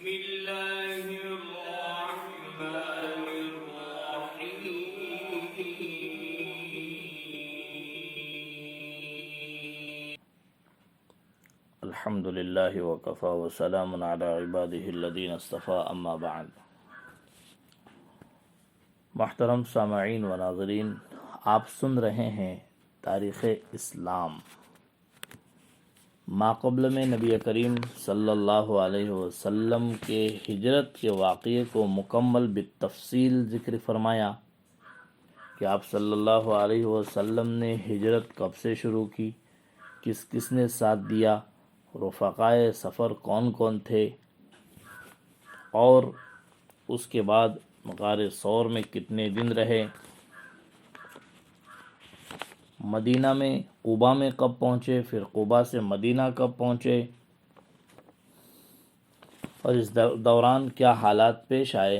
الله الرحمن الرحيم. الحمد لله وكفى وسلام على عباده الذين اصطفى اما بعد. محترم سامعین و ناظرین، آپ سن رہے ہیں تاریخ اسلام. ماقبل میں نبی کریم صلی اللہ علیہ وسلم کے ہجرت کے واقعے کو مکمل بالتفصیل ذکر فرمایا کہ آپ صلی اللہ علیہ وسلم نے ہجرت کب سے شروع کی، کس کس نے ساتھ دیا، رفقائے سفر کون کون تھے، اور اس کے بعد غار ثور میں کتنے دن رہے، مدینہ میں قباء میں کب پہنچے، پھر قباء سے مدینہ کب پہنچے، اور اس دوران کیا حالات پیش آئے،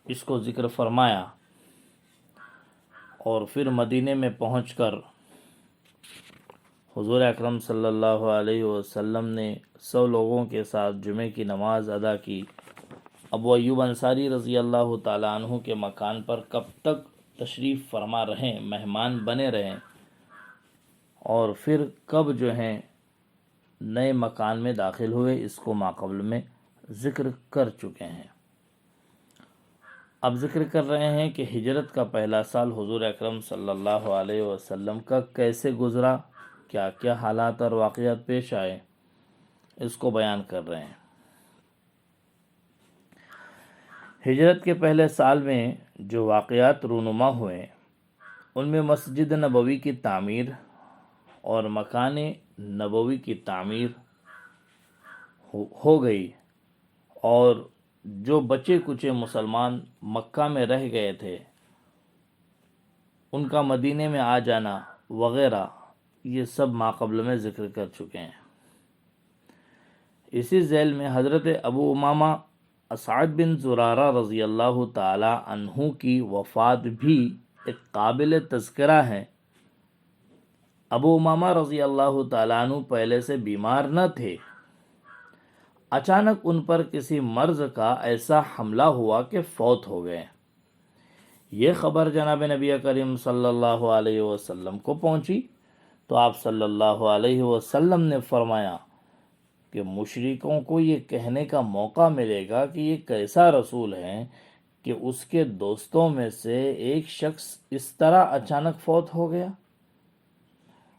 اس کو ذکر فرمایا. اور پھر مدینے میں پہنچ کر حضور اکرم صلی اللہ علیہ وسلم نے 100 لوگوں کے ساتھ جمعے کی نماز ادا کی. ابو ایوب انصاری رضی اللہ تعالیٰ عنہ کے مکان پر کب تک تشریف فرما رہیں، مہمان بنے رہیں، اور پھر کب جو ہیں نئے مکان میں داخل ہوئے، اس کو ماقبل میں ذکر کر چکے ہیں. اب ذکر کر رہے ہیں کہ ہجرت کا پہلا سال حضور اکرم صلی اللہ علیہ وسلم کا کیسے گزرا، کیا کیا حالات اور واقعات پیش آئے، اس کو بیان کر رہے ہیں. ہجرت کے پہلے سال میں جو واقعات رونما ہوئے ان میں مسجد نبوی کی تعمیر اور مکان نبوی کی تعمیر ہو گئی، اور جو بچے کچے مسلمان مکہ میں رہ گئے تھے ان کا مدینے میں آ جانا وغیرہ، یہ سب ماقبل میں ذکر کر چکے ہیں. اسی ذیل میں حضرت ابو امامہ اسعد بن زرارہ رضی اللہ تعالی عنہ کی وفات بھی ایک قابل تذکرہ ہے. ابو امامہ رضی اللہ تعالی عنہ پہلے سے بیمار نہ تھے، اچانک ان پر کسی مرض کا ایسا حملہ ہوا کہ فوت ہو گئے. یہ خبر جناب نبی کریم صلی اللہ علیہ وسلم کو پہنچی تو آپ صلی اللہ علیہ وسلم نے فرمایا کہ مشرکوں کو یہ کہنے کا موقع ملے گا کہ یہ کیسا رسول ہے کہ اس کے دوستوں میں سے ایک شخص اس طرح اچانک فوت ہو گیا.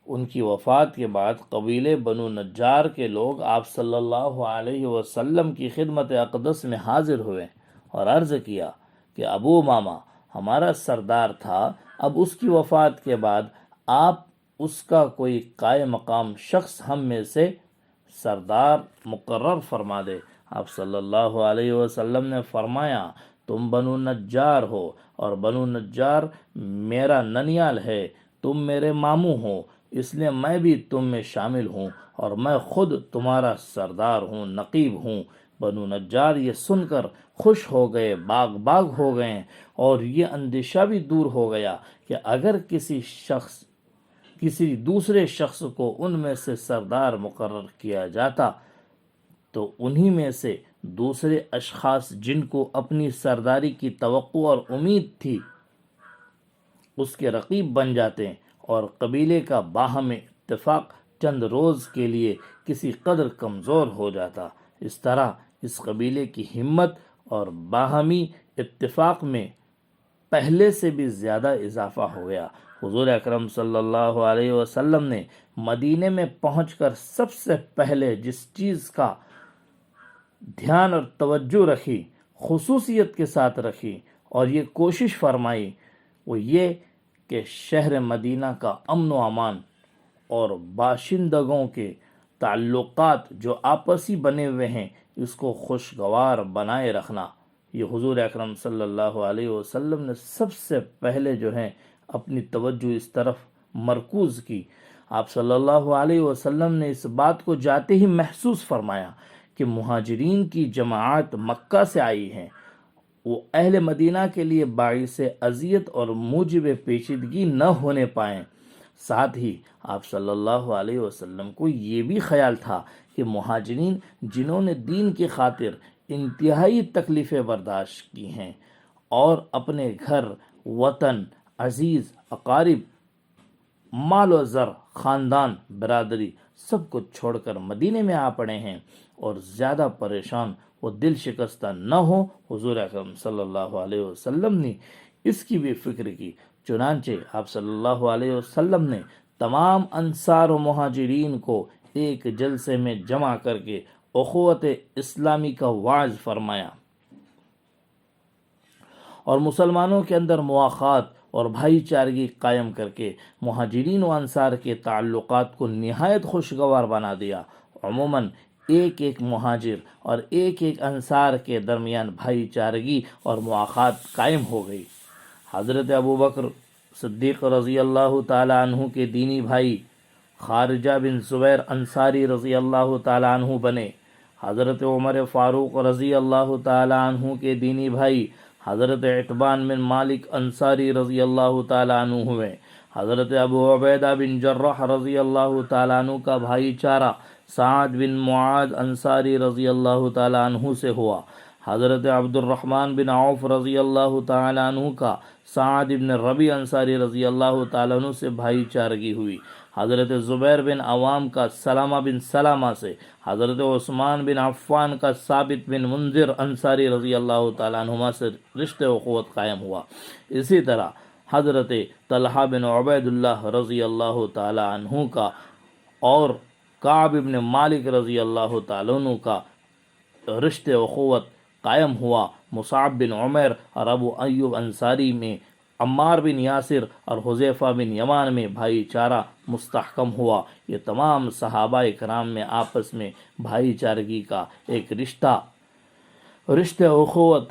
ان کی وفات کے بعد قبیلے بنو نجار کے لوگ آپ صلی اللہ علیہ وسلم کی خدمت اقدس میں حاضر ہوئے اور عرض کیا کہ ابو امامہ ہمارا سردار تھا، اب اس کی وفات کے بعد آپ اس کا کوئی قائم مقام شخص ہم میں سے سردار مقرر فرما دے. آپ صلی اللہ علیہ وسلم نے فرمایا تم بنو نجار ہو اور بنو نجار میرا ننیال ہے، تم میرے ماموں ہو، اس لیے میں بھی تم میں شامل ہوں اور میں خود تمہارا سردار ہوں، نقیب ہوں. بنو نجار یہ سن کر خوش ہو گئے، باغ باغ ہو گئے، اور یہ اندیشہ بھی دور ہو گیا کہ اگر کسی دوسرے شخص کو ان میں سے سردار مقرر کیا جاتا تو انہی میں سے دوسرے اشخاص جن کو اپنی سرداری کی توقع اور امید تھی اس کے رقیب بن جاتے اور قبیلے کا باہم اتفاق چند روز کے لیے کسی قدر کمزور ہو جاتا. اس طرح اس قبیلے کی ہمت اور باہمی اتفاق میں پہلے سے بھی زیادہ اضافہ ہو گیا. حضور اکرم صلی اللہ علیہ وسلم نے مدینے میں پہنچ کر سب سے پہلے جس چیز کا دھیان اور توجہ رکھی، خصوصیت کے ساتھ رکھی اور یہ کوشش فرمائی، وہ یہ کہ شہر مدینہ کا امن و امان اور باشندگوں کے تعلقات جو آپسی بنے ہوئے ہیں اس کو خوشگوار بنائے رکھنا. یہ حضور اکرم صلی اللہ علیہ وسلم نے سب سے پہلے جو ہے اپنی توجہ اس طرف مرکوز کی. آپ صلی اللہ علیہ وسلم نے اس بات کو جاتے ہی محسوس فرمایا کہ مہاجرین کی جماعت مکہ سے آئی ہیں، وہ اہل مدینہ کے لیے باعث اذیت اور موجب پیچیدگی نہ ہونے پائیں. ساتھ ہی آپ صلی اللہ علیہ وسلم کو یہ بھی خیال تھا کہ مہاجرین جنہوں نے دین کی خاطر انتہائی تکلیفیں برداشت کی ہیں اور اپنے گھر، وطن، عزیز، اقارب، مال و زر، خاندان، برادری سب کو چھوڑ کر مدینے میں آ پڑے ہیں اور زیادہ پریشان و دل شکستہ نہ ہو، حضور اکرم صلی اللہ علیہ وسلم نے اس کی بھی فکر کی۔ چنانچہ آپ صلی اللہ علیہ وسلم نے تمام انصار و مہاجرین کو ایک جلسے میں جمع کر کے اخوت اسلامی کا وعظ فرمایا اور مسلمانوں کے اندر مواخات اور بھائی چارگی قائم کر کے مہاجرین و انصار کے تعلقات کو نہایت خوشگوار بنا دیا۔ عموماً ایک ایک مہاجر اور ایک ایک انصار کے درمیان بھائی چارگی اور مواخات قائم ہو گئی۔ حضرت ابوبکر صدیق رضی اللہ تعالیٰ عنہ کے دینی بھائی خارجہ بن زبیر انصاری رضی اللہ تعالیٰ عنہ بنے۔ حضرت عمر فاروق رضی اللہ تعالیٰ عنہ کے دینی بھائی حضرت عتبان بن مالک انصاری رضی اللہ تعالیٰ عنہ ہوئے۔ حضرت ابو عبیدہ بن جراح رضی اللہ تعالیٰ عنہ کا بھائی چارہ سعد بن معاذ انصاری رضی اللہ تعالیٰ عنہ سے ہوا۔ حضرت عبد الرحمن بن عوف رضی اللہ تعالیٰ عنہ کا سعد بن ربیع انصاری رضی اللہ تعالیٰ عنہ سے بھائی چارگی ہوئی۔ حضرت زبیر بن عوام کا سلامہ بن سلامہ سے، حضرت عثمان بن عفان کا ثابت بن منذر انصاری رضی اللہ تعالیٰ عنہما سے رشتے اخوت قائم ہوا۔ اسی طرح حضرت طلحہ بن عبید اللہ رضی اللہ تعالیٰ عنہ کا اور کعب بن مالک رضی اللہ تعالیٰ عنہ کا رشتے اخوت قائم ہوا۔ مصعب بن عمر اور ابو ایوب انصاری میں، عمار بن یاسر اور حذیفہ بن یمان میں بھائی چارہ مستحکم ہوا۔ یہ تمام صحابہ کرام میں آپس میں بھائی چارگی کا ایک رشتہ اخوت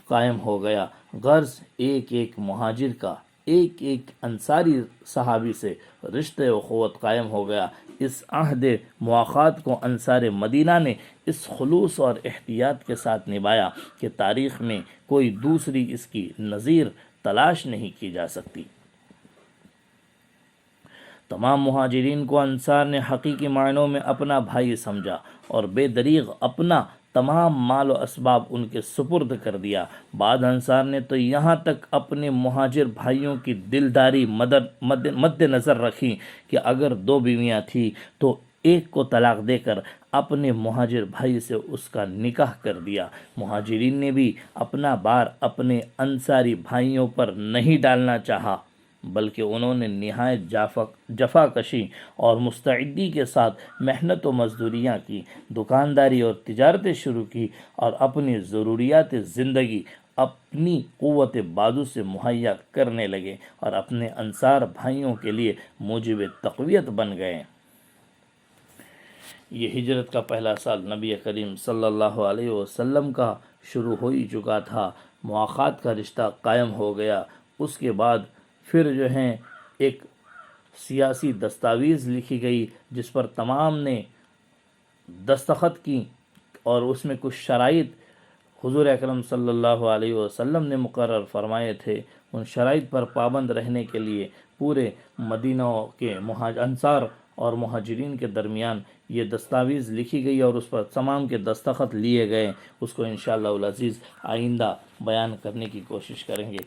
قائم ہو گیا۔ غرض ایک ایک مہاجر کا ایک ایک انصاری صحابی سے رشتہ اخوت قائم ہو گیا۔ اس عہد مواخات کو انصار مدینہ نے اس خلوص اور احتیاط کے ساتھ نبھایا کہ تاریخ میں کوئی دوسری اس کی نظیر تلاش نہیں کی جا سکتی۔ تمام مہاجرین کو انصار نے حقیقی معنوں میں اپنا بھائی سمجھا اور بے دریغ اپنا تمام مال و اسباب ان کے سپرد کر دیا۔ بعض انصار نے تو یہاں تک اپنے مہاجر بھائیوں کی دلداری مد نظر رکھی کہ اگر 2 بیویاں تھیں تو ایک کو طلاق دے کر اپنے مہاجر بھائی سے اس کا نکاح کر دیا۔ مہاجرین نے بھی اپنا بار اپنے انصاری بھائیوں پر نہیں ڈالنا چاہا، بلکہ انہوں نے نہایت جفا کشی اور مستعدی کے ساتھ محنت و مزدوریاں کی، دکانداری اور تجارتیں شروع کی اور اپنی ضروریات زندگی اپنی قوت بازو سے مہیا کرنے لگے اور اپنے انصار بھائیوں کے لیے موجب تقویت بن گئے۔ یہ ہجرت کا پہلا سال نبی کریم صلی اللہ علیہ وسلم کا شروع ہو ہی چکا تھا۔ مواخات کا رشتہ قائم ہو گیا۔ اس کے بعد پھر جو ہیں ایک سیاسی دستاویز لکھی گئی جس پر تمام نے دستخط کی اور اس میں کچھ شرائط حضور اکرم صلی اللہ علیہ وسلم نے مقرر فرمائے تھے۔ ان شرائط پر پابند رہنے کے لیے پورے مدینہ کے انصار اور مہاجرین کے درمیان یہ دستاویز لکھی گئی اور اس پر تمام کے دستخط لیے گئے۔ اس کو انشاءاللہ العزیز آئندہ بیان کرنے کی کوشش کریں گے۔